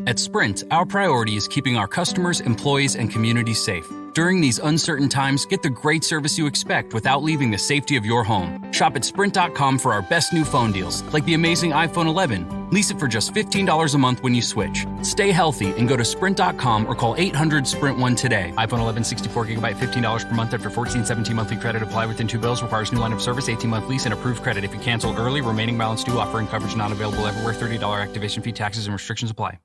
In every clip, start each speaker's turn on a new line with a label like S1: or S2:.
S1: At Sprint, our priority is keeping our customers, employees, and communities safe. During these uncertain times, get the great service you expect without leaving the safety of your home. Shop at Sprint.com for our best new phone deals, like the amazing iPhone 11. Lease it for just $15 a month when you switch. Stay healthy and go to Sprint.com or call 800-SPRINT-1 today. iPhone 11 64GB, $15 per month after 14/17 monthly credit. Apply within 2 bills. Requires new line of service, 18-month lease, and approved credit. If you cancel early, remaining balance due. Offering coverage not available everywhere. $30 activation fee, taxes, and restrictions apply.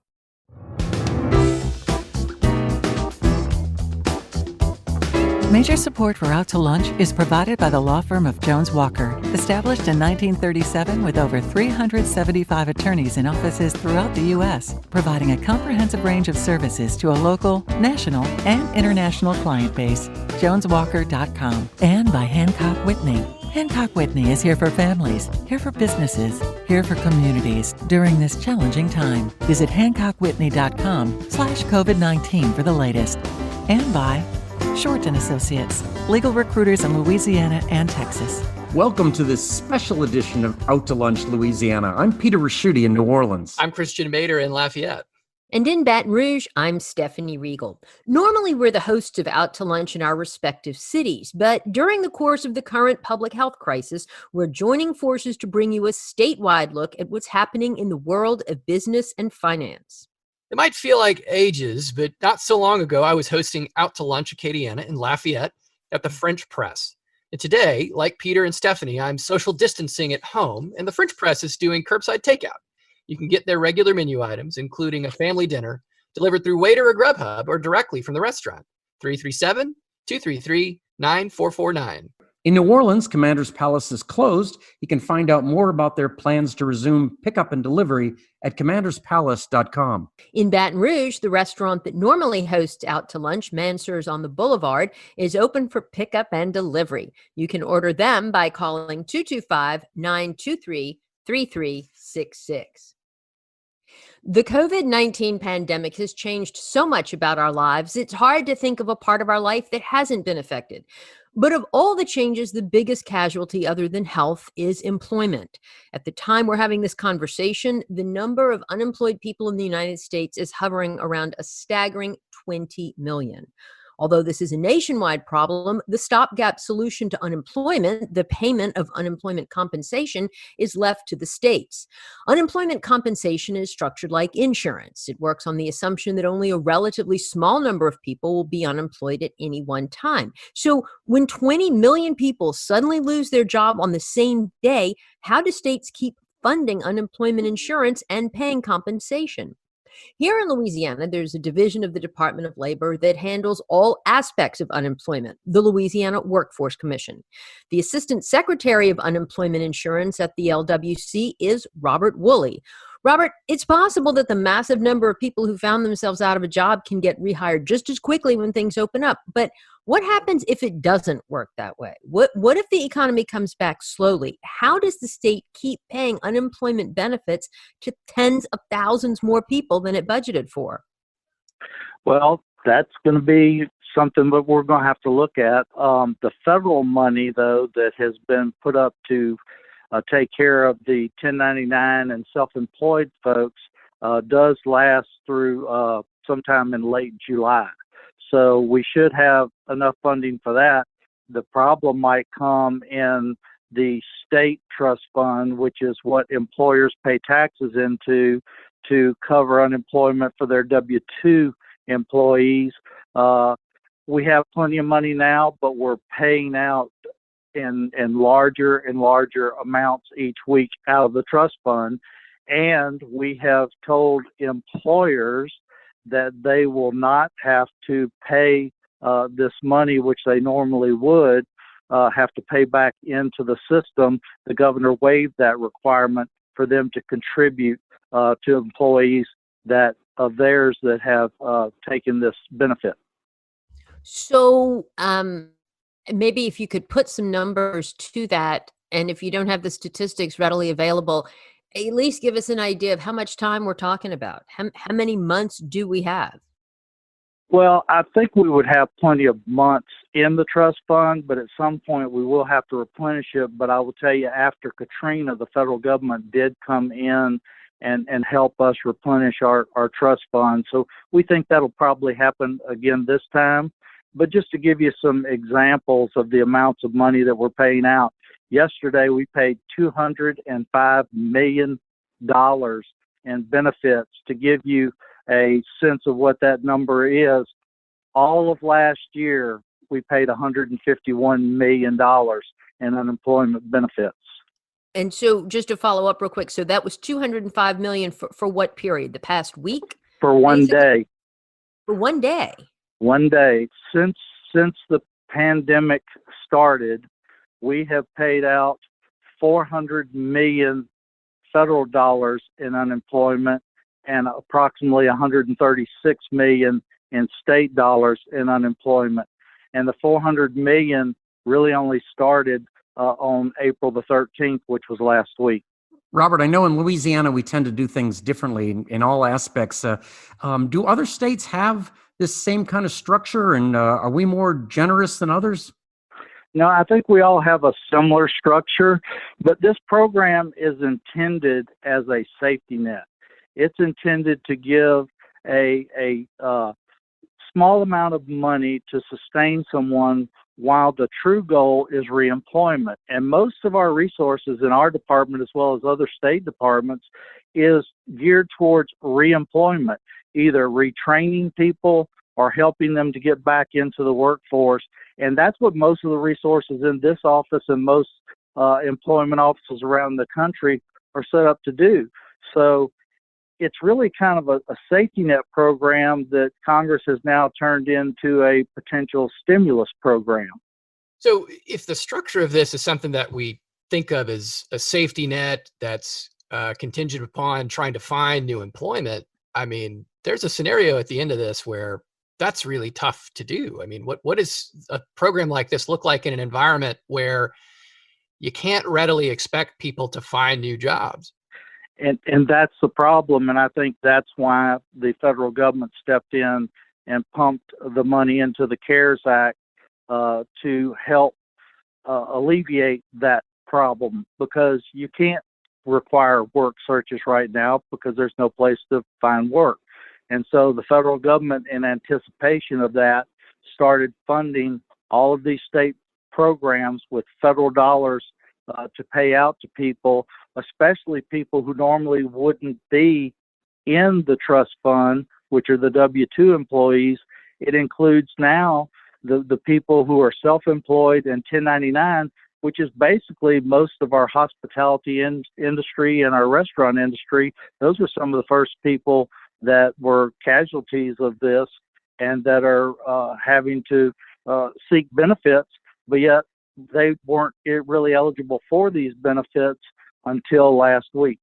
S2: Major support for Out to Lunch is provided by the law firm of Jones Walker, established in 1937 with over 375 attorneys in offices throughout the U.S., providing a comprehensive range of services to a local, national, and international client base. JonesWalker.com. And by Hancock Whitney. Hancock Whitney is here for families, here for businesses, here for communities during this challenging time. Visit HancockWhitney.com/COVID-19 for the latest. And by Short & Associates, legal recruiters in Louisiana and Texas.
S3: Welcome to this special edition of Out to Lunch, Louisiana. I'm Peter Raschuti in New Orleans.
S4: I'm Christian Mader in Lafayette.
S5: And in Baton Rouge, I'm Stephanie Riegel. Normally, we're the hosts of Out to Lunch in our respective cities, but during the course of the current public health crisis, we're joining forces to bring you a statewide look at what's happening in the world of business and finance.
S4: It might feel like ages, but not so long ago, I was hosting Out to Lunch Acadiana in Lafayette at the French Press. And today, like Peter and Stephanie, I'm social distancing at home, and the French Press is doing curbside takeout. You can get their regular menu items, including a family dinner, delivered through Waiter or Grubhub or directly from the restaurant. 337-233-9449.
S3: In New Orleans, Commander's Palace is closed. You can find out more about their plans to resume pickup and delivery at commanderspalace.com.
S5: In Baton Rouge, the restaurant that normally hosts Out to Lunch, Mansur's on the Boulevard, is open for pickup and delivery. You can order them by calling 225-923-3366. The COVID-19 pandemic has changed so much about our lives, it's hard to think of a part of our life that hasn't been affected. But of all the changes, the biggest casualty other than health is employment. At the time we're having this conversation, the number of unemployed people in the United States is hovering around a staggering 20 million. Although this is a nationwide problem, the stopgap solution to unemployment, the payment of unemployment compensation, is left to the states. Unemployment compensation is structured like insurance. It works on the assumption that only a relatively small number of people will be unemployed at any one time. So when 20 million people suddenly lose their job on the same day, how do states keep funding unemployment insurance and paying compensation? Here in Louisiana, there's a division of the Department of Labor that handles all aspects of unemployment, the Louisiana Workforce Commission. The Assistant Secretary of Unemployment Insurance at the LWC is Robert Woolley. Robert, it's possible that the massive number of people who found themselves out of a job can get rehired just as quickly when things open up. But what happens if it doesn't work that way? What if the economy comes back slowly? How does the state keep paying unemployment benefits to tens of thousands more people than it budgeted for?
S6: Well, that's going to be something that we're going to have to look at. The federal money, though, that has been put up to take care of the 1099 and self-employed folks does last through sometime in late July. So we should have enough funding for that. The problem might come in the state trust fund, which is what employers pay taxes into to cover unemployment for their W-2 employees. We have plenty of money now, but we're paying out in larger and larger amounts each week out of the trust fund. And we have told employers that they will not have to pay this money, which they normally would, have to pay back into the system. The governor waived that requirement for them to contribute to employees that of theirs that have taken this benefit.
S5: So maybe if you could put some numbers to that, and if you don't have the statistics readily available, at least give us an idea of how much time we're talking about. How many months do we have?
S6: Well, I think we would have plenty of months in the trust fund, but at some point we will have to replenish it. But I will tell you, after Katrina, the federal government did come in and help us replenish our trust fund. So we think that'll probably happen again this time. But just to give you some examples of the amounts of money that we're paying out, yesterday we paid $205 million in benefits. To give you a sense of what that number is, all of last year we paid $151 million in unemployment benefits.
S5: And so just to follow up real quick, so that was 205 million for what period? The past week?
S6: For one day.
S5: For one day.
S6: One day. Since the pandemic started, we have paid out 400 million federal dollars in unemployment and approximately 136 million in state dollars in unemployment. And the 400 million really only started on April the 13th, which was last week.
S3: Robert, I know in Louisiana we tend to do things differently in all aspects. Do other states have this same kind of structure, and are we more generous than others?
S6: No, I think we all have a similar structure, but this program is intended as a safety net. It's intended to give a small amount of money to sustain someone while the true goal is reemployment. And most of our resources in our department, as well as other state departments, is geared towards reemployment, either retraining people or helping them to get back into the workforce. And that's what most of the resources in this office and most employment offices around the country are set up to do. So it's really kind of a safety net program that Congress has now turned into a potential stimulus program.
S4: So if the structure of this is something that we think of as a safety net that's contingent upon trying to find new employment, I mean, there's a scenario at the end of this where that's really tough to do. I mean, what does a program like this look like in an environment where you can't readily expect people to find new jobs?
S6: And that's the problem, and I think that's why the federal government stepped in and pumped the money into the CARES Act to help alleviate that problem, because you can't require work searches right now because there's no place to find work. And so the federal government, in anticipation of that, started funding all of these state programs with federal dollars to pay out to people, especially people who normally wouldn't be in the trust fund, which are the W-2 employees. It includes now the people who are self-employed and 1099, which is basically most of our hospitality industry and our restaurant industry. Those were some of the first people that were casualties of this and that are having to seek benefits, but yet they weren't really eligible for these benefits until last week.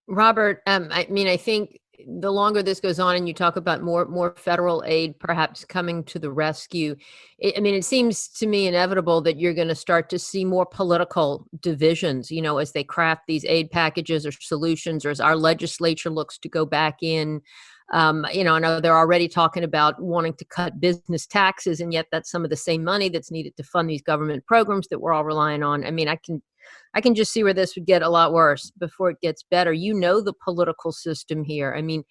S5: Robert, I mean, I think the longer this goes on and you talk about more federal aid perhaps coming to the rescue, it seems to me inevitable that you're going to start to see more political divisions, as they craft these aid packages or solutions, or as our legislature looks to go back in. I know they're already talking about wanting to cut business taxes, and yet that's some of the same money that's needed to fund these government programs that we're all relying on. I mean, I can just see where this would get a lot worse before it gets better. The political system here. I mean,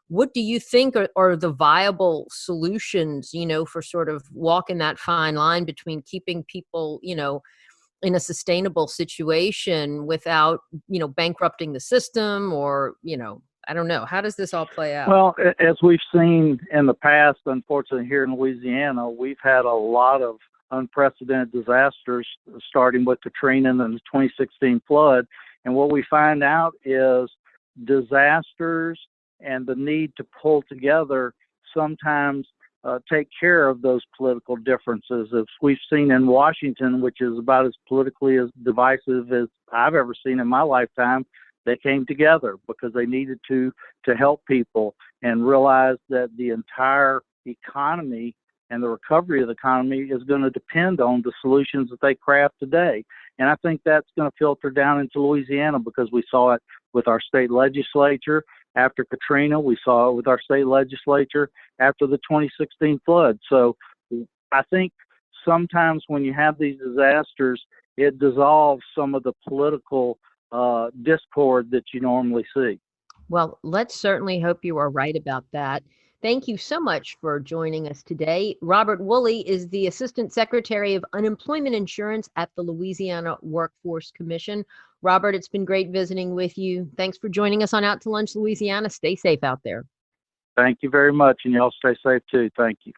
S5: what do you think are the viable solutions, for sort of walking that fine line between keeping people, in a sustainable situation without, bankrupting the system or, I don't know. How does this all play out?
S6: Well, as we've seen in the past, unfortunately, here in Louisiana, we've had a lot of unprecedented disasters, starting with Katrina and then the 2016 flood. And what we find out is disasters and the need to pull together sometimes take care of those political differences. As we've seen in Washington, which is about as politically as divisive as I've ever seen in my lifetime, they came together because they needed to help people and realized that the entire economy and the recovery of the economy is going to depend on the solutions that they craft today. And I think that's going to filter down into Louisiana, because we saw it with our state legislature after Katrina. We saw it with our state legislature after the 2016 flood. So I think sometimes when you have these disasters, it dissolves some of the political discord that you normally see.
S5: Well, let's certainly hope you are right about that. Thank you so much for joining us today. Robert Woolley is the Assistant Secretary of Unemployment Insurance at the Louisiana Workforce Commission. Robert, it's been great visiting with you. Thanks for joining us on Out to Lunch Louisiana. Stay safe out there.
S6: Thank you very much, and y'all stay safe too. Thank you.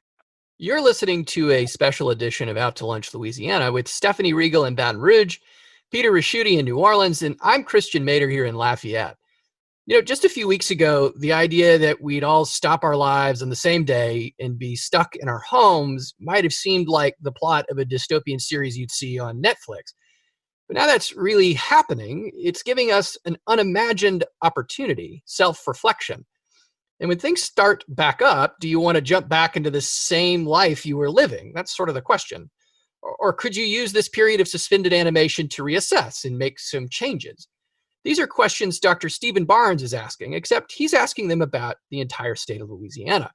S4: You're listening to a special edition of Out to Lunch Louisiana with Stephanie Riegel in Baton Rouge, Peter Raschuti in New Orleans, and I'm Christian Mader here in Lafayette. Just a few weeks ago, the idea that we'd all stop our lives on the same day and be stuck in our homes might have seemed like the plot of a dystopian series you'd see on Netflix. But now that's really happening. It's giving us an unimagined opportunity, self-reflection. And when things start back up, do you want to jump back into the same life you were living? That's sort of the question. Or could you use this period of suspended animation to reassess and make some changes? These are questions Dr. Stephen Barnes is asking, except he's asking them about the entire state of Louisiana.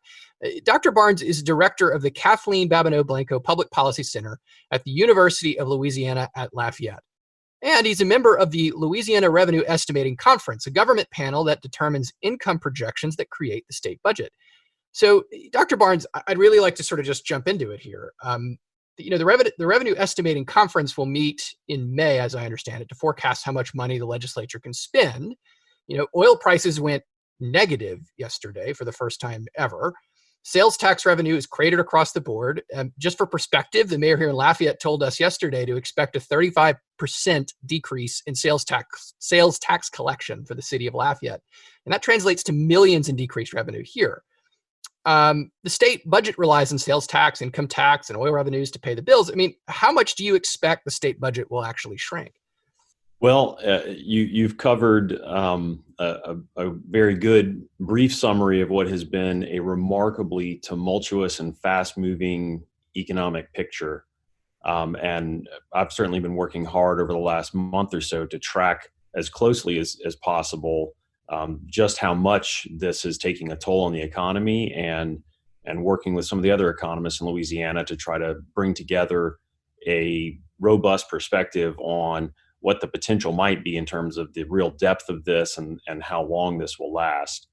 S4: Dr. Barnes is director of the Kathleen Babineau Blanco Public Policy Center at the University of Louisiana at Lafayette. And he's a member of the Louisiana Revenue Estimating Conference, a government panel that determines income projections that create the state budget. So, Dr. Barnes, I'd really like to sort of just jump into it here. The Revenue Estimating Conference will meet in May, as I understand it, to forecast how much money the legislature can spend. Oil prices went negative yesterday for the first time ever. Sales tax revenue is cratered across the board. Just for perspective, the mayor here in Lafayette told us yesterday to expect a 35% decrease in sales tax collection for the city of Lafayette. And that translates to millions in decreased revenue here. The state budget relies on sales tax, income tax, and oil revenues to pay the bills. I mean, how much do you expect the state budget will actually shrink?
S7: Well, you've covered a very good brief summary of what has been a remarkably tumultuous and fast-moving economic picture. And I've certainly been working hard over the last month or so to track as closely as possible just how much this is taking a toll on the economy, and working with some of the other economists in Louisiana to try to bring together a robust perspective on what the potential might be in terms of the real depth of this and how long this will last.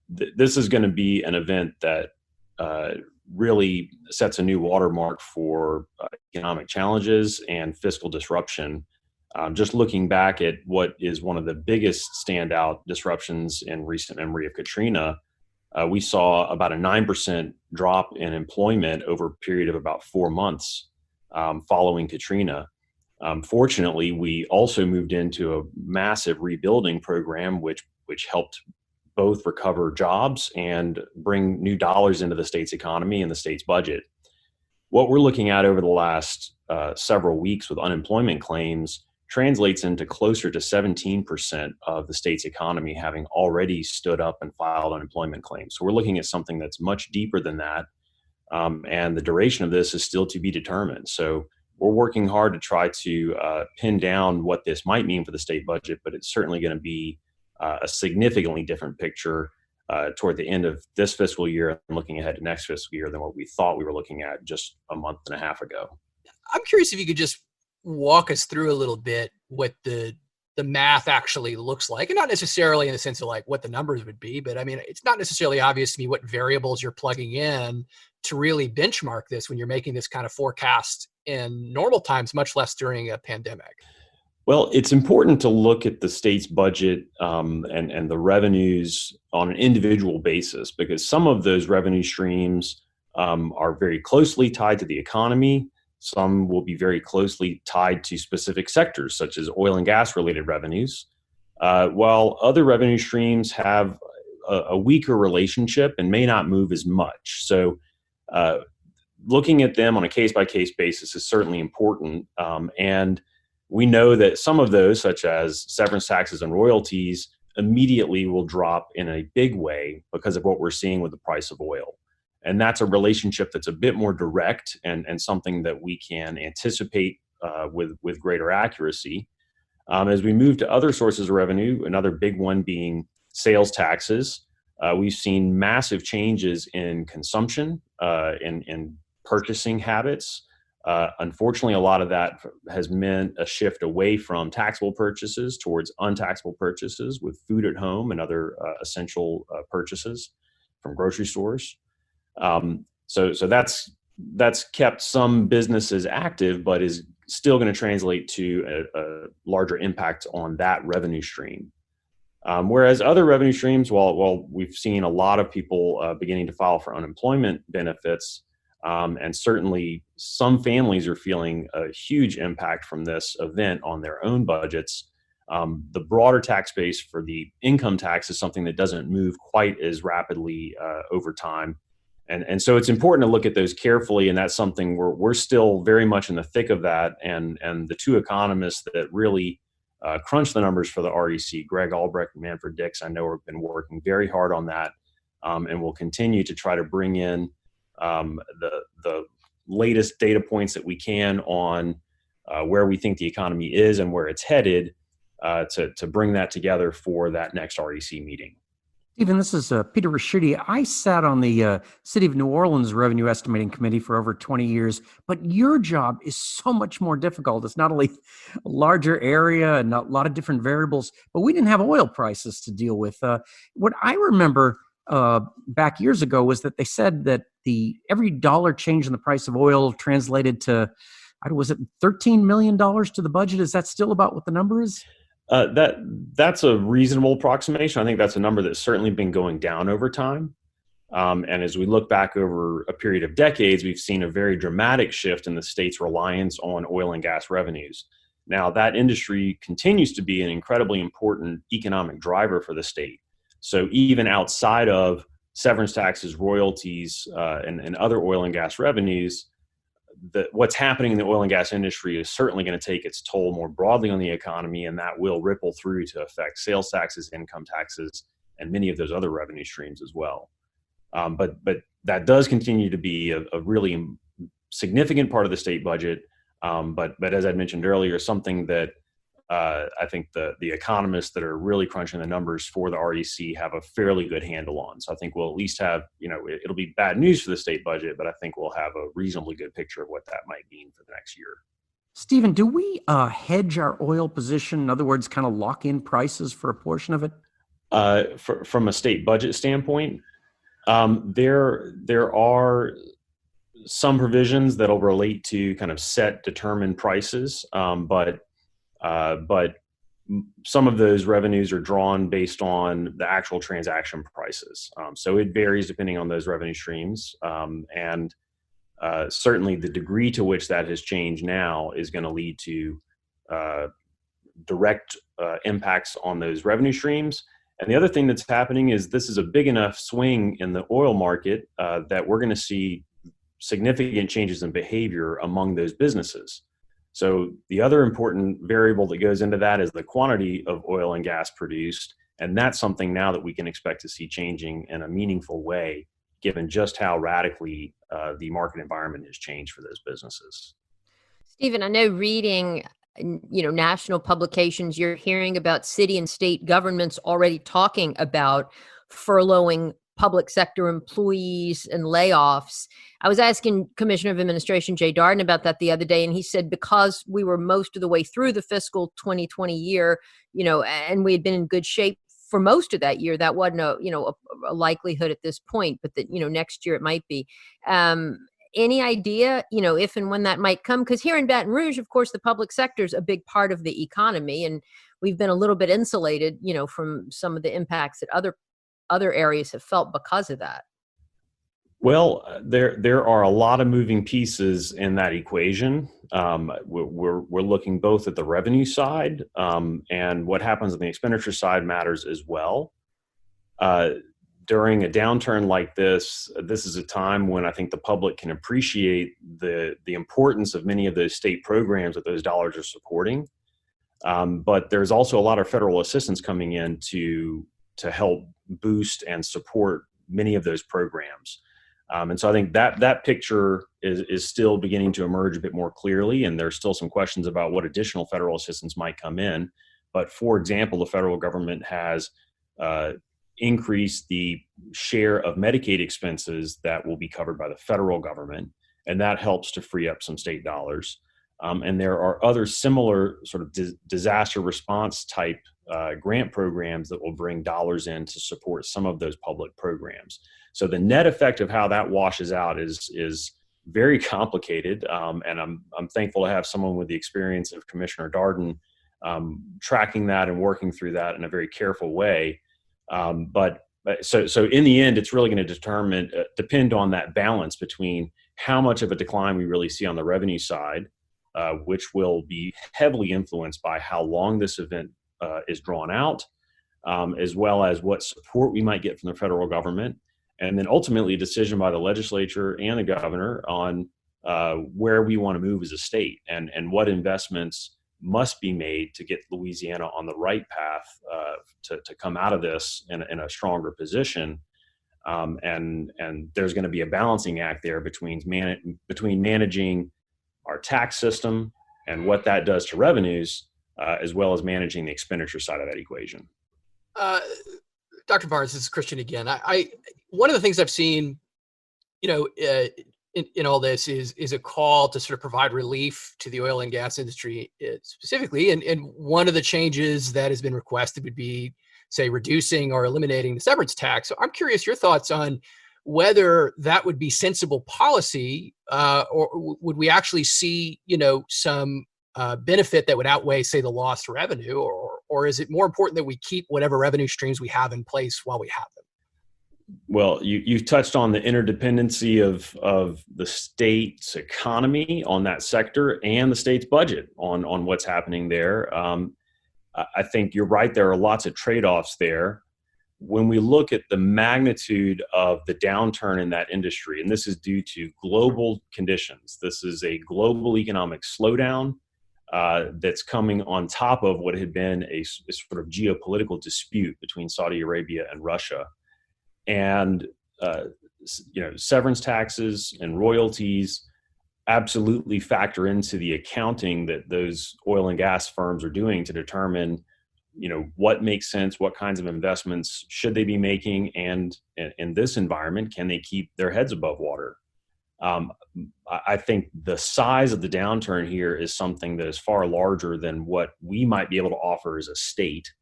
S7: This is going to be an event that really sets a new watermark for economic challenges and fiscal disruption. Just looking back at what is one of the biggest standout disruptions in recent memory of Katrina, we saw about a 9% drop in employment over a period of about 4 months following Katrina. Fortunately, we also moved into a massive rebuilding program, which helped both recover jobs and bring new dollars into the state's economy and the state's budget. What we're looking at over the last several weeks with unemployment claims translates into closer to 17% of the state's economy having already stood up and filed unemployment claims. So we're looking at something that's much deeper than that. And the duration of this is still to be determined. So we're working hard to try to pin down what this might mean for the state budget, but it's certainly going to be a significantly different picture toward the end of this fiscal year and looking ahead to next fiscal year than what we thought we were looking at just a month and a half ago.
S4: I'm curious if you could just walk us through a little bit what the math actually looks like, and not necessarily in the sense of like what the numbers would be, but I mean, it's not necessarily obvious to me what variables you're plugging in to really benchmark this when you're making this kind of forecast in normal times, much less during a pandemic.
S7: Well, it's important to look at the state's budget and the revenues on an individual basis, because some of those revenue streams are very closely tied to the economy. Some will be very closely tied to specific sectors, such as oil and gas related revenues, while other revenue streams have a weaker relationship and may not move as much. So looking at them on a case-by-case basis is certainly important. And we know that some of those, such as severance taxes and royalties, immediately will drop in a big way because of what we're seeing with the price of oil. And that's a relationship that's a bit more direct and something that we can anticipate with greater accuracy. As we move to other sources of revenue, another big one being sales taxes, we've seen massive changes in consumption, in purchasing habits, Unfortunately, a lot of that has meant a shift away from taxable purchases towards untaxable purchases with food at home and other essential purchases from grocery stores. So that's kept some businesses active, but is still going to translate to a larger impact on that revenue stream. Whereas other revenue streams, while we've seen a lot of people beginning to file for unemployment benefits, and certainly some families are feeling a huge impact from this event on their own budgets. The broader tax base for the income tax is something that doesn't move quite as rapidly over time. And so it's important to look at those carefully, and that's something we're still very much in the thick of that. And the two economists that really crunch the numbers for the REC, Greg Albrecht and Manfred Dix, I know have been working very hard on that, and will continue to try to bring in the latest data points that we can on where we think the economy is and where it's headed to bring that together for that next REC meeting.
S3: Stephen, this is Peter Rashidi. I sat on the City of New Orleans Revenue Estimating Committee for over 20 years, but your job is so much more difficult. It's not only a larger area and a lot of different variables, but we didn't have oil prices to deal with. What I remember back years ago was that they said that every dollar change in the price of oil translated to, was it $13 million to the budget? Is that still about what the number is?
S7: That's a reasonable approximation. I think that's a number that's certainly been going down over time. And as we look back over a period of decades, we've seen a very dramatic shift in the state's reliance on oil and gas revenues. Now, that industry continues to be an incredibly important economic driver for the state. So even outside of severance taxes, royalties, and other oil and gas revenues, what's happening in the oil and gas industry is certainly going to take its toll more broadly on the economy, and that will ripple through to affect sales taxes, income taxes, and many of those other revenue streams as well. But that does continue to be a really significant part of the state budget. But as I mentioned earlier, something that I think the economists that are really crunching the numbers for the REC have a fairly good handle on. So I think we'll at least have, it'll be bad news for the state budget, but I think we'll have a reasonably good picture of what that might mean for the next year.
S3: Stephen, do we hedge our oil position? In other words, kind of lock in prices for a portion of it?
S7: From a state budget standpoint, there are some provisions that'll relate to kind of set determined prices, but some of those revenues are drawn based on the actual transaction prices. So it varies depending on those revenue streams. And certainly the degree to which that has changed now is going to lead to direct impacts on those revenue streams. And the other thing that's happening is this is a big enough swing in the oil market that we're going to see significant changes in behavior among those businesses. So the other important variable that goes into that is the quantity of oil and gas produced. And that's something now that we can expect to see changing in a meaningful way, given just how radically the market environment has changed for those businesses.
S5: Stephen, I know reading, national publications, you're hearing about city and state governments already talking about furloughing public sector employees and layoffs. I was asking Commissioner of Administration Jay Darden about that the other day, and he said because we were most of the way through the fiscal 2020 year, and we had been in good shape for most of that year, that wasn't a likelihood at this point, but that, next year it might be. Any idea, if and when that might come? Because here in Baton Rouge, of course, the public sector is a big part of the economy, and we've been a little bit insulated, from some of the impacts that other areas have felt because of that.
S7: Well, there are a lot of moving pieces in that equation. We're looking both at the revenue side, and what happens on the expenditure side matters as well. During a downturn like this is a time when I think the public can appreciate the importance of many of those state programs that those dollars are supporting. But there's also a lot of federal assistance coming in to help boost and support many of those programs. And so I think that picture is still beginning to emerge a bit more clearly, and there's still some questions about what additional federal assistance might come in. But for example, the federal government has increased the share of Medicaid expenses that will be covered by the federal government. and that helps to free up some state dollars. And there are other similar sort of disaster response type grant programs that will bring dollars in to support some of those public programs. So the net effect of how that washes out is very complicated, and I'm thankful to have someone with the experience of Commissioner Darden tracking that and working through that in a very careful way. So in the end, it's really going to depend on that balance between how much of a decline we really see on the revenue side, which will be heavily influenced by how long this event is drawn out, as well as what support we might get from the federal government, and then ultimately a decision by the legislature and the governor on where we want to move as a state and what investments must be made to get Louisiana on the right path to come out of this in a stronger position. And there's going to be a balancing act there between managing our tax system and what that does to revenues, as well as managing the expenditure side of that equation.
S4: Dr. Barnes, this is Christian again. One of the things I've seen, in all this is a call to sort of provide relief to the oil and gas industry specifically. And one of the changes that has been requested would be, say, reducing or eliminating the severance tax. So I'm curious your thoughts on whether that would be sensible policy, or would we actually see, some benefit that would outweigh, say, the lost revenue, or is it more important that we keep whatever revenue streams we have in place while we have them?
S7: Well, you've touched on the interdependency of the state's economy on that sector and the state's budget on what's happening there. I think you're right. There are lots of trade-offs there. When we look at the magnitude of the downturn in that industry, and this is due to global conditions, this is a global economic slowdown that's coming on top of what had been a sort of geopolitical dispute between Saudi Arabia and Russia. And severance taxes and royalties absolutely factor into the accounting that those oil and gas firms are doing to determine, what makes sense, what kinds of investments should they be making, and in this environment, can they keep their heads above water? I think the size of the downturn here is something that is far larger than what we might be able to offer as a state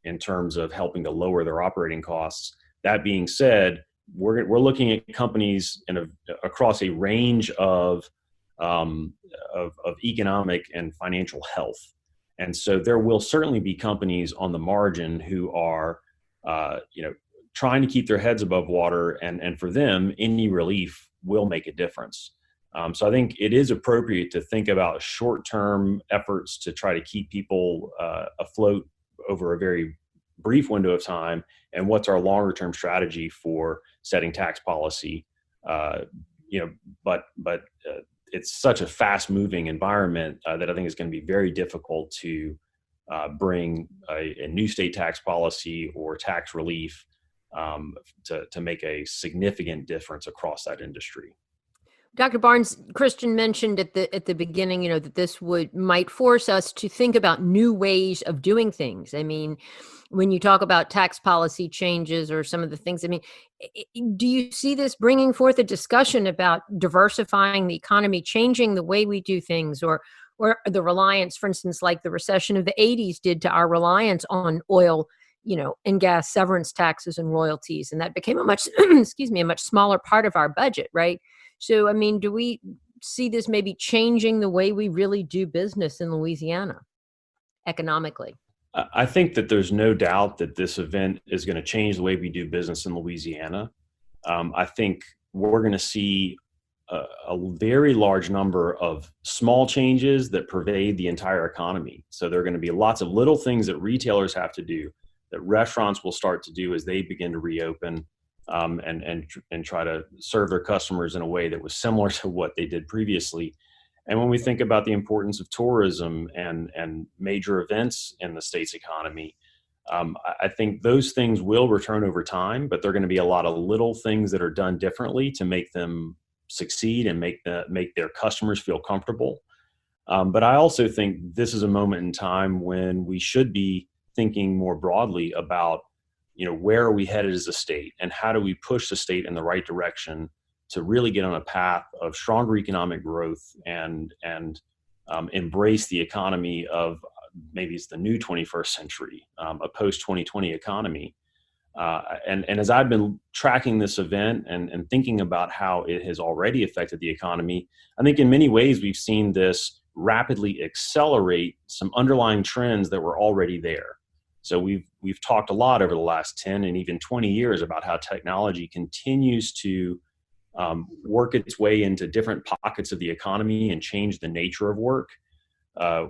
S7: in terms of helping to lower their operating costs. That being said, we're looking at companies across a range of economic and financial health, and so there will certainly be companies on the margin who are, trying to keep their heads above water, and for them, any relief will make a difference. So I think it is appropriate to think about short-term efforts to try to keep people afloat over a very brief window of time, and what's our longer term strategy for setting tax policy. But it's such a fast moving environment that I think it's going to be very difficult to bring a new state tax policy or tax relief to make a significant difference across that industry.
S5: Dr. Barnes, Christian mentioned at the beginning, that this might force us to think about new ways of doing things. I mean, when you talk about tax policy changes or some of the things, do you see this bringing forth a discussion about diversifying the economy, changing the way we do things, or the reliance, for instance, like the recession of the 80s did to our reliance on oil, and gas severance taxes and royalties, and that became a much smaller part of our budget, right? So, do we see this maybe changing the way we really do business in Louisiana economically?
S7: I think that there's no doubt that this event is going to change the way we do business in Louisiana. I think we're going to see a very large number of small changes that pervade the entire economy. So there are going to be lots of little things that retailers have to do, that restaurants will start to do as they begin to reopen, and try to serve their customers in a way that was similar to what they did previously. And when we think about the importance of tourism and major events in the state's economy, I think those things will return over time, but there are going to be a lot of little things that are done differently to make them succeed and make their customers feel comfortable. But I also think this is a moment in time when we should be thinking more broadly about, where are we headed as a state, and how do we push the state in the right direction to really get on a path of stronger economic growth and embrace the economy of maybe it's the new 21st century, a post 2020 economy. And as I've been tracking this event and thinking about how it has already affected the economy, I think in many ways we've seen this rapidly accelerate some underlying trends that were already there. So we've talked a lot over the last 10 and even 20 years about how technology continues to work its way into different pockets of the economy and change the nature of work.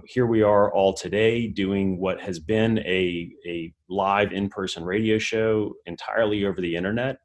S7: Here we are all today doing what has been a live in-person radio show entirely over the internet.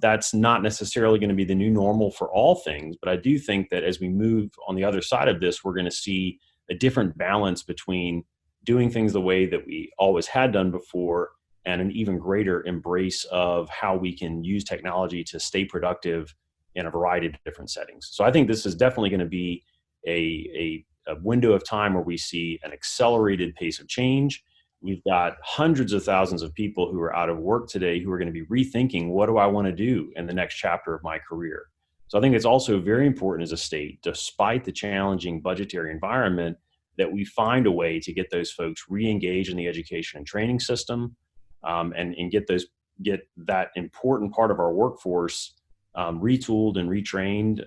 S7: That's not necessarily going to be the new normal for all things, but I do think that as we move on the other side of this, we're going to see a different balance between doing things the way that we always had done before and an even greater embrace of how we can use technology to stay productive in a variety of different settings. So I think this is definitely going to be a window of time where we see an accelerated pace of change. We've got hundreds of thousands of people who are out of work today who are going to be rethinking, what do I want to do in the next chapter of my career? So I think it's also very important as a state, despite the challenging budgetary environment, that we find a way to get those folks re-engaged in the education and training system, and get that important part of our workforce retooled and retrained,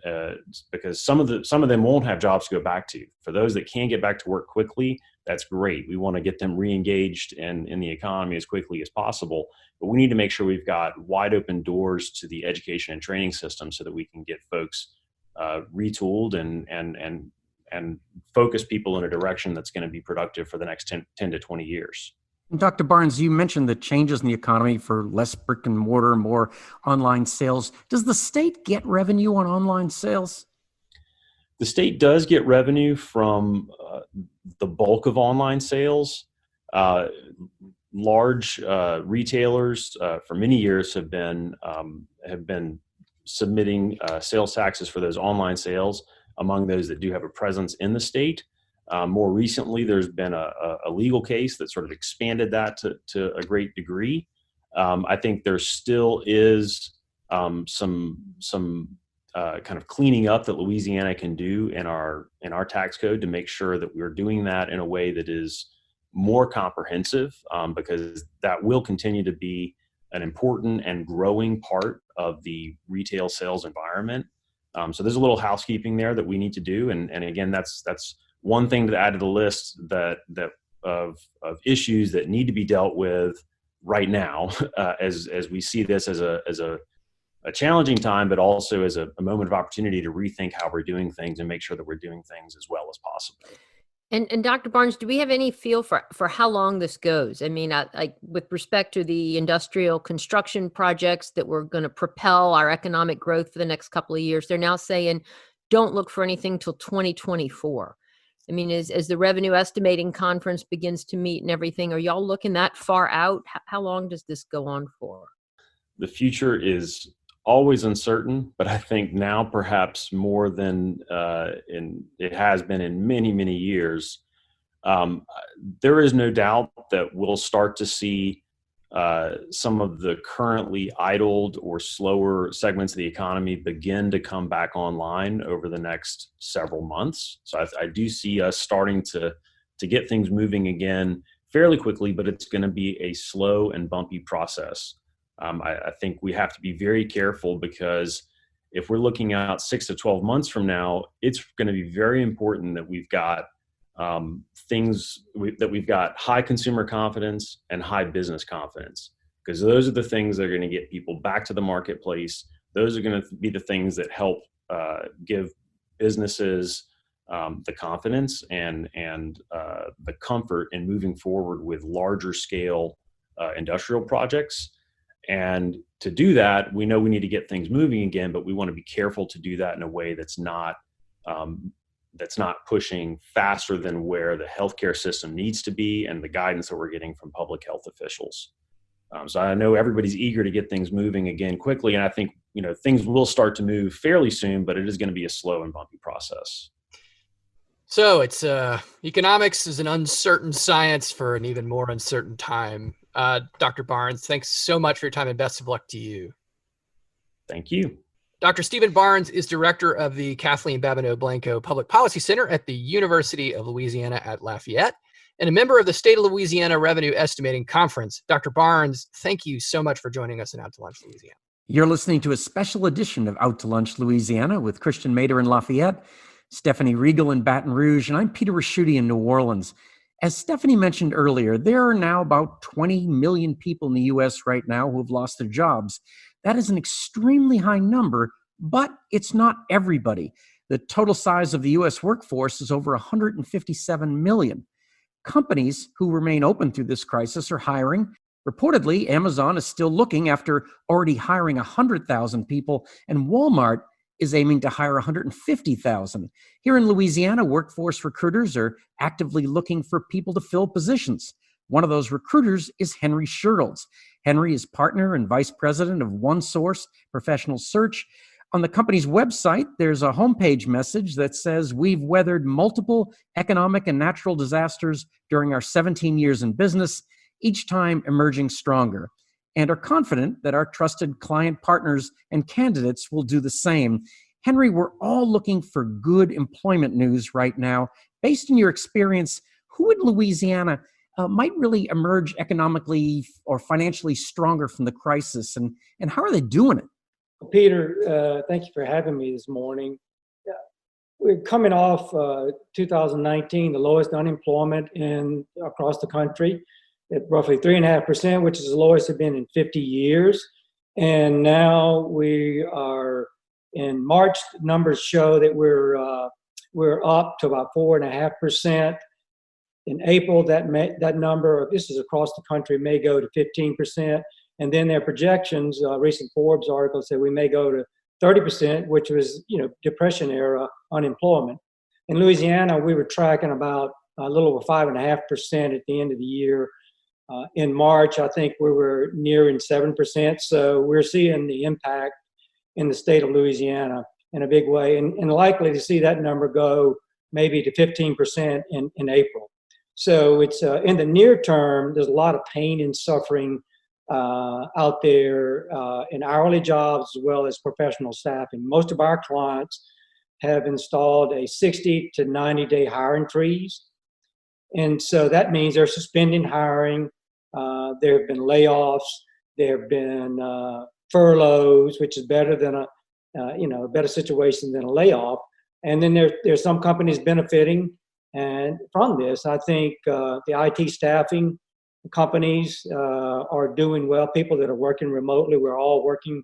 S7: because some of them won't have jobs to go back to. For those that can get back to work quickly, that's great. We want to get them re-engaged in the economy as quickly as possible, but we need to make sure we've got wide open doors to the education and training system so that we can get folks retooled and focus people in a direction that's going to be productive for the next 10 to 20 years.
S3: Dr. Barnes, you mentioned the changes in the economy for less brick and mortar, more online sales. Does the state get revenue on online sales?
S7: The state does get revenue from the bulk of online sales. Large retailers for many years have been submitting sales taxes for those online sales among those that do have a presence in the state. More recently, there's been a legal case that sort of expanded that to a great degree. I think there still is some kind of cleaning up that Louisiana can do in our tax code to make sure that we're doing that in a way that is more comprehensive, because that will continue to be an important and growing part of the retail sales environment. So there's a little housekeeping there that we need to do, and again, that's one thing to add to the list that of issues that need to be dealt with right now, as we see this as a challenging time, but also as a moment of opportunity to rethink how we're doing things and make sure that we're doing things as well as possible.
S5: And Dr. Barnes, do we have any feel for how long this goes? I mean, like with respect to the industrial construction projects that were going to propel our economic growth for the next couple of years, they're now saying don't look for anything till 2024. I mean, as the revenue estimating conference begins to meet and everything, are y'all looking that far out? How long does this go on for?
S7: The future is always uncertain, but I think now perhaps more than it has been in many, many years. There is no doubt that we'll start to see some of the currently idled or slower segments of the economy begin to come back online over the next several months. So I do see us starting to get things moving again fairly quickly, but it's going to be a slow and bumpy process. I think we have to be very careful, because if we're looking out 6 to 12 months from now, it's going to be very important that we've got we've got high consumer confidence and high business confidence, because those are the things that are going to get people back to the marketplace. Those are going to be the things that help give businesses the confidence and the comfort in moving forward with larger scale industrial projects. And to do that, we know we need to get things moving again, but we want to be careful to do that in a way that's not pushing faster than where the healthcare system needs to be and the guidance that we're getting from public health officials. So I know everybody's eager to get things moving again quickly, and I think things will start to move fairly soon, but it is going to be a slow and bumpy process.
S4: So it's economics is an uncertain science for an even more uncertain time. Dr. Barnes, thanks so much for your time and best of luck to you.
S7: Thank you.
S4: Dr. Stephen Barnes is director of the Kathleen Babineau Blanco Public Policy Center at the University of Louisiana at Lafayette and a member of the State of Louisiana Revenue Estimating Conference. Dr. Barnes, thank you so much for joining us in Out to Lunch, Louisiana.
S3: You're listening to a special edition of Out to Lunch, Louisiana with Christian Mader in Lafayette, Stephanie Regal in Baton Rouge, and I'm Peter Raschuti in New Orleans. As Stephanie mentioned earlier, there are now about 20 million people in the U.S. right now who have lost their jobs. That is an extremely high number, but it's not everybody. The total size of the U.S. workforce is over 157 million. Companies who remain open through this crisis are hiring. Reportedly, Amazon is still looking after already hiring 100,000 people, and Walmart is aiming to hire 150,000. Here in Louisiana, workforce recruiters are actively looking for people to fill positions. One of those recruiters is Henry Schertles. Henry is partner and vice president of OneSource Professional Search. On the company's website, there's a homepage message that says, "We've weathered multiple economic and natural disasters during our 17 years in business, each time emerging stronger, and are confident that our trusted client partners and candidates will do the same." Henry, we're all looking for good employment news right now. Based on your experience, who in Louisiana might really emerge economically or financially stronger from the crisis, and how are they doing it?
S8: Peter, thank you for having me this morning. We're coming off 2019, the lowest unemployment across the country, at roughly 3.5%, which is the lowest it's been in 50 years. And now we are in March. Numbers show that we're up to about 4.5%. In April, that number, this is across the country, may go to 15%. And then their projections, recent Forbes article said we may go to 30%, which was, Depression era unemployment. In Louisiana, we were tracking about a little over 5.5% at the end of the year. In March, I think we were nearing 7%. So we're seeing the impact in the state of Louisiana in a big way, and likely to see that number go maybe to 15% in April. So it's in the near term, there's a lot of pain and suffering out there in hourly jobs as well as professional staffing. Most of our clients have installed a 60 to 90-day hiring freeze. And so that means they're suspending hiring. There have been layoffs. There have been furloughs, which is better than a better situation than a layoff. And then there's some companies benefiting and from this. I think the IT staffing companies are doing well. People that are working remotely, we're all working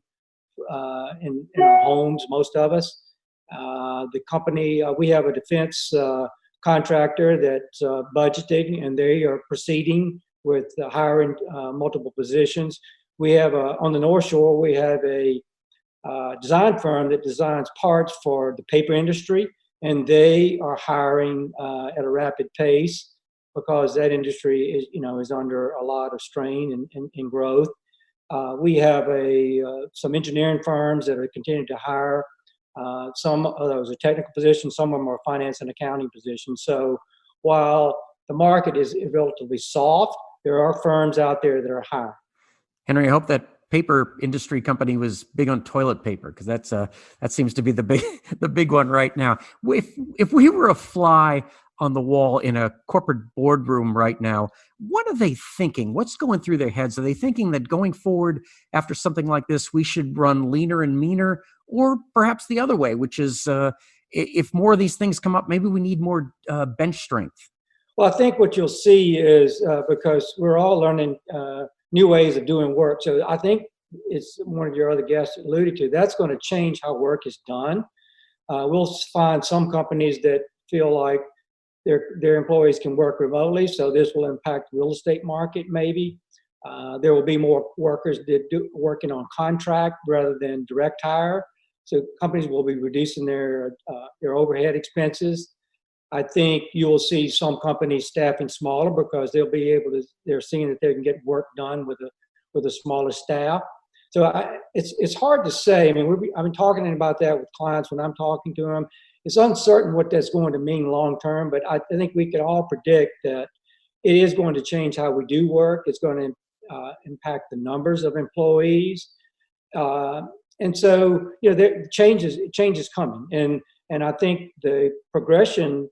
S8: in our homes, most of us. The company, we have a defense contractor that's budgeting, and they are proceeding with hiring multiple positions. We have on the North Shore, we have a design firm that designs parts for the paper industry, and they are hiring at a rapid pace because that industry is under a lot of strain and growth. We have some engineering firms that are continuing to hire. Some of those are technical positions, some of them are finance and accounting positions. So while the market is relatively soft, there are firms out there that are hiring.
S3: Henry, I hope that paper industry company was big on toilet paper, because that seems to be the big one right now. If we were a fly on the wall in a corporate boardroom right now, what are they thinking? What's going through their heads? Are they thinking that going forward after something like this, we should run leaner and meaner, or perhaps the other way, which is if more of these things come up, maybe we need more bench strength?
S8: Well, I think what you'll see is because we're all learning new ways of doing work. So I think it's one of your other guests alluded to, that's going to change how work is done. We'll find some companies that feel like their employees can work remotely, so this will impact the real estate market maybe. There will be more workers that working on contract rather than direct hire. So companies will be reducing their overhead expenses. I think you'll see some companies staffing smaller because they're seeing that they can get work done with a smaller staff. So it's hard to say. I mean, I've been talking about that with clients when I'm talking to them. It's uncertain what that's going to mean long term, but I think we can all predict that it is going to change how we do work. It's going to impact the numbers of employees. And so, there change is coming. And I think the progression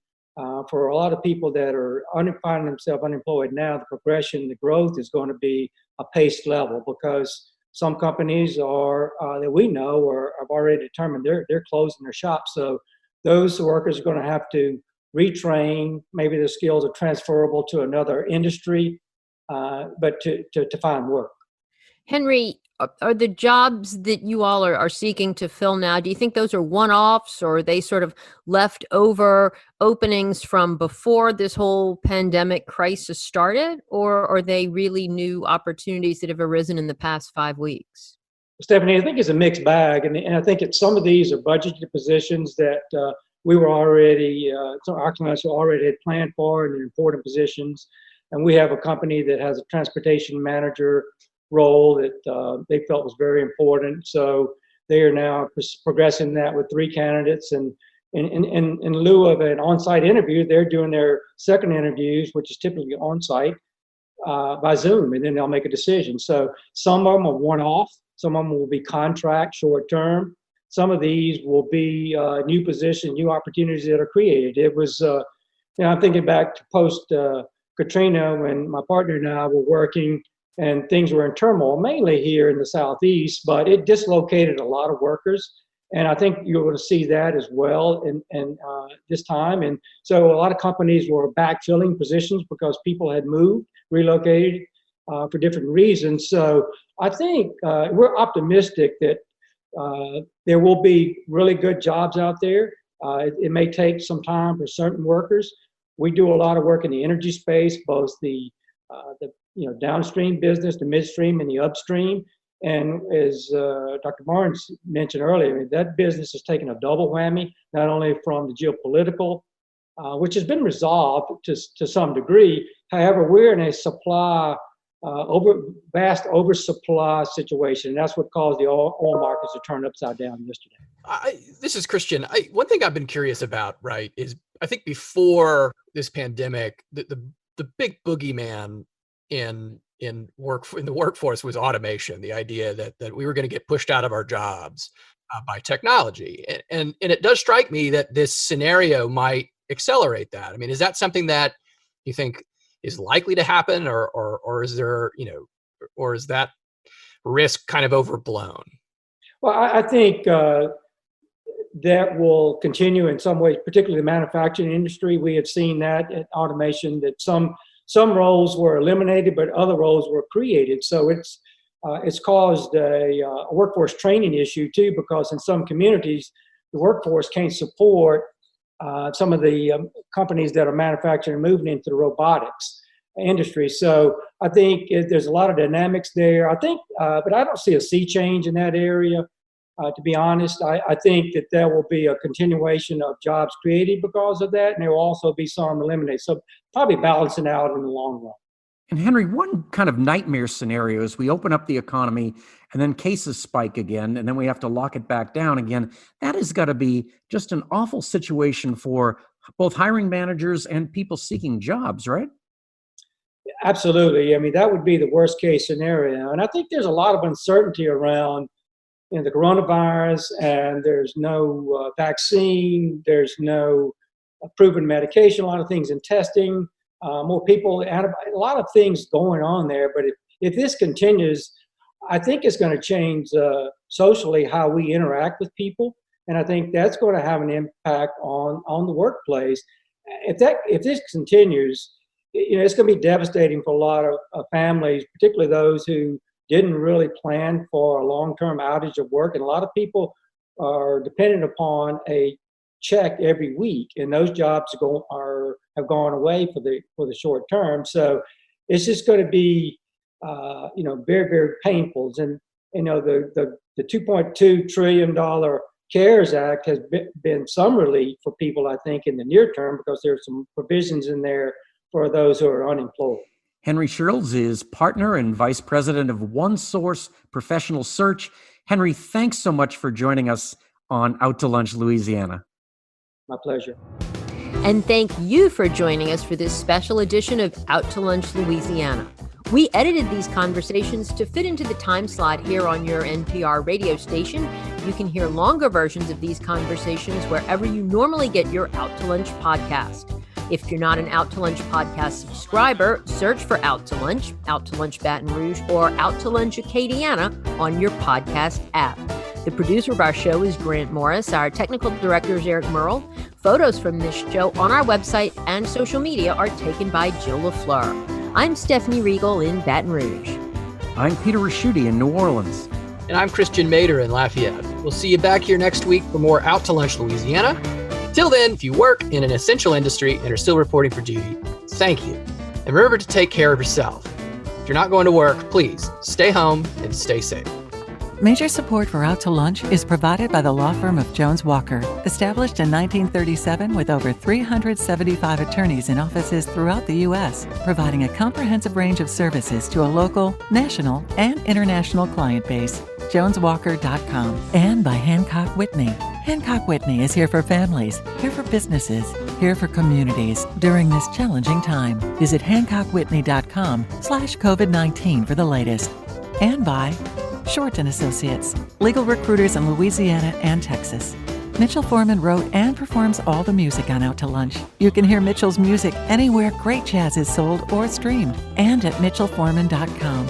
S8: for a lot of people that are finding themselves unemployed now, the progression, the growth is going to be a paced level, because some companies are that we know have already determined they're closing their shops. So those workers are going to have to retrain. Maybe the skills are transferable to another industry, but to find work.
S5: Henry, are the jobs that you all are seeking to fill now, do you think those are one-offs, or are they sort of leftover openings from before this whole pandemic crisis started, or are they really new opportunities that have arisen in the past 5 weeks?
S8: Stephanie, I think it's a mixed bag, and I think some of these are budgeted positions that we were already, so our clients already had planned for, and they're important positions. And we have a company that has a transportation manager role that they felt was very important. So they are now progressing that with 3 candidates. And in lieu of an on-site interview, they're doing their second interviews, which is typically on-site, by Zoom, and then they'll make a decision. So some of them are one-off. Some of them will be contract, short-term. Some of these will be new positions, new opportunities that are created. It was, I'm thinking back to post-Katrina when my partner and I were working, and things were in turmoil, mainly here in the Southeast, but it dislocated a lot of workers. And I think you're going to see that as well in this time. And so a lot of companies were backfilling positions because people had moved, relocated for different reasons. So I think we're optimistic that there will be really good jobs out there. It may take some time for certain workers. We do a lot of work in the energy space, both the downstream business, the midstream, and the upstream. And as Dr. Barnes mentioned earlier, that business has taken a double whammy, not only from the geopolitical, which has been resolved to some degree. However, we're in a vast oversupply situation. And that's what caused the oil markets to turn upside down yesterday.
S4: This is Christian. One thing I've been curious about, right, is I think before this pandemic, the big boogeyman in the workforce was automation. The idea that we were going to get pushed out of our jobs by technology, and it does strike me that this scenario might accelerate that. I mean, is that something that you think is likely to happen, or is there, or is that risk kind of overblown?
S8: Well, I think that will continue in some ways, particularly the manufacturing industry. We have seen that in automation, that some roles were eliminated, but other roles were created. So it's caused a workforce training issue too, because in some communities, the workforce can't support some of the companies that are manufacturing and moving into the robotics industry. So I think there's a lot of dynamics there. I think, but I don't see a sea change in that area. To be honest, I think that there will be a continuation of jobs created because of that, and there will also be some eliminated. So probably balancing out in the long run.
S3: And Henry, one kind of nightmare scenario is we open up the economy and then cases spike again, and then we have to lock it back down again. That has got to be just an awful situation for both hiring managers and people seeking jobs, right?
S8: Absolutely. I mean, that would be the worst case scenario. And I think there's a lot of uncertainty around the coronavirus, and there's no vaccine, there's no proven medication, a lot of things in testing, more people, a lot of things going on there. But if this continues, I think it's going to change socially how we interact with people. And I think that's going to have an impact on the workplace. If this continues, it's going to be devastating for a lot of families, particularly those who didn't really plan for a long-term outage of work. And a lot of people are dependent upon a check every week, and those jobs have gone away for the short term. So it's just going to be very, very painful. And the $2.2 trillion CARES Act has been some relief for people, I think, in the near term, because there's some provisions in there for those who are unemployed.
S3: Henry Shirls is partner and vice president of OneSource Professional Search. Henry, thanks so much for joining us on Out to Lunch, Louisiana.
S8: My pleasure.
S5: And thank you for joining us for this special edition of Out to Lunch, Louisiana. We edited these conversations to fit into the time slot here on your NPR radio station. You can hear longer versions of these conversations wherever you normally get your Out to Lunch podcast. If you're not an Out to Lunch podcast subscriber, search for Out to Lunch Baton Rouge, or Out to Lunch Acadiana on your podcast app. The producer of our show is Grant Morris. Our technical director is Eric Merle. Photos from this show on our website and social media are taken by Jill LaFleur. I'm Stephanie Riegel in Baton Rouge.
S3: I'm Peter Raschuti in New Orleans.
S4: And I'm Christian Mader in Lafayette. We'll see you back here next week for more Out to Lunch Louisiana. Till then, if you work in an essential industry and are still reporting for duty, thank you. And remember to take care of yourself. If you're not going to work, please stay home and stay safe.
S2: Major support for Out to Lunch is provided by the law firm of Jones Walker, established in 1937 with over 375 attorneys in offices throughout the U.S., providing a comprehensive range of services to a local, national, and international client base. JonesWalker.com. And by Hancock Whitney. Hancock Whitney is here for families, here for businesses, here for communities during this challenging time. Visit HancockWhitney.com/COVID-19 for the latest. And by Short & Associates, legal recruiters in Louisiana and Texas. Mitchell Foreman wrote and performs all the music on Out to Lunch. You can hear Mitchell's music anywhere great jazz is sold or streamed, and at MitchellForeman.com.